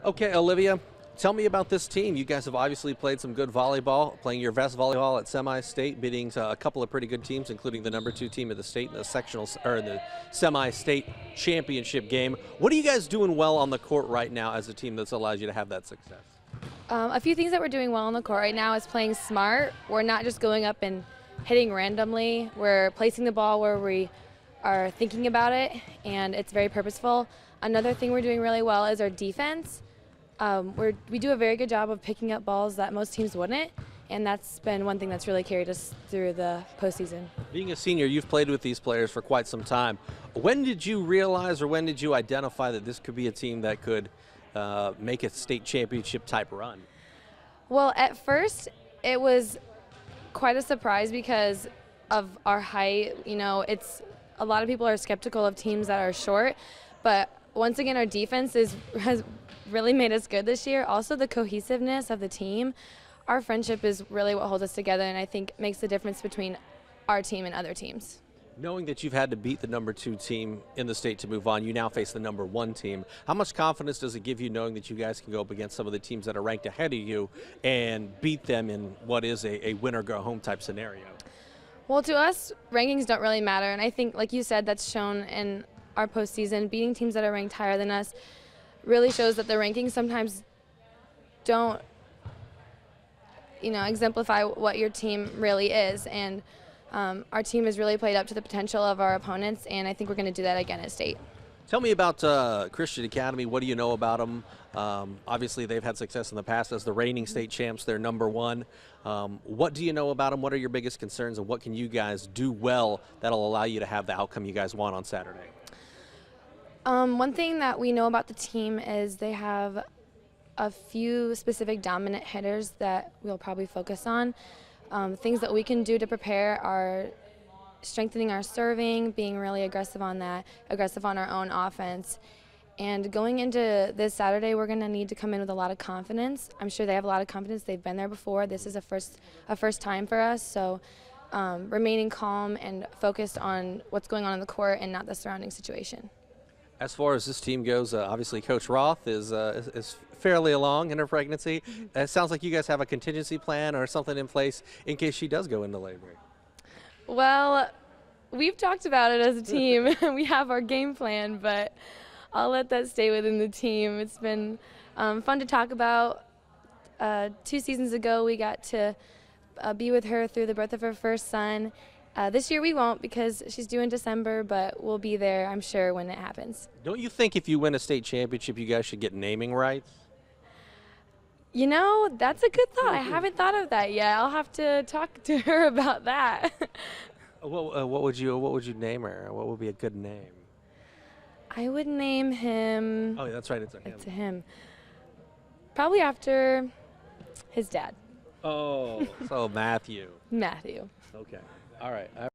Okay, Olivia, tell me about this team. You guys have obviously played some good volleyball, playing your best volleyball at semi-state, beating a couple of pretty good teams, including the #2 team of the state in the sectionals or in the semi-state championship game. What are you guys doing well on the court right now as a team that's allowed you to have that success? A few things that we're doing well on the court right now is playing smart. We're not just going up and hitting randomly. We're placing the ball where we are thinking about it, and it's very purposeful. Another thing we're doing really well is our defense. We do a very good job of picking up balls that most teams wouldn't, and that's been one thing that's really carried us through the postseason. Being a senior, you've played with these players for quite some time. When did you realize or when did you identify that this could be a team that could make a state championship type run? Well, at first, it was quite a surprise because of our height. You know, a lot of people are skeptical of teams that are short, but once again, our defense has really made us good this year. Also, the cohesiveness of the team, our friendship is really what holds us together, and I think makes the difference between our team and other teams. Knowing that you've had to beat the #2 team in the state to move on, you now face the #1 team. How much confidence does it give you knowing that you guys can go up against some of the teams that are ranked ahead of you and beat them in what is a win-or-go-home type scenario? Well, to us, rankings don't really matter, and I think, like you said, that's shown in our postseason. Beating teams that are ranked higher than us really shows that the rankings sometimes don't, exemplify what your team really is. And our team has really played up to the potential of our opponents, and I think we're going to do that again at state. Tell me about Christian Academy. What do you know about them? Obviously, they've had success in the past as the reigning state champs. They're #1. What do you know about them? What are your biggest concerns, and what can you guys do well that'll allow you to have the outcome you guys want on Saturday? One thing that we know about the team is they have a few specific dominant hitters that we'll probably focus on. Things that we can do to prepare are strengthening our serving, being really aggressive on that, aggressive on our own offense. And going into this Saturday, we're going to need to come in with a lot of confidence. I'm sure they have a lot of confidence. They've been there before. This is a first time for us. So remaining calm and focused on what's going on in the court and not the surrounding situation. As far as this team goes, obviously Coach Roth is fairly along in her pregnancy. It sounds like you guys have a contingency plan or something in place in case she does go into labor. Well, we've talked about it as a team. We have our game plan, but I'll let that stay within the team. It's been fun to talk about. 2 seasons ago, we got to be with her through the birth of her first son. This year we won't because she's due in December, but we'll be there, I'm sure, when it happens. Don't you think if you win a state championship, you guys should get naming rights? You know, that's a good thought. I haven't thought of that yet. I'll have to talk to her about that. What would you name her? What would be a good name? I would name him. Oh, that's right. It's a him. It's a him. Probably after his dad. Oh, so Matthew. Matthew. Okay. All right.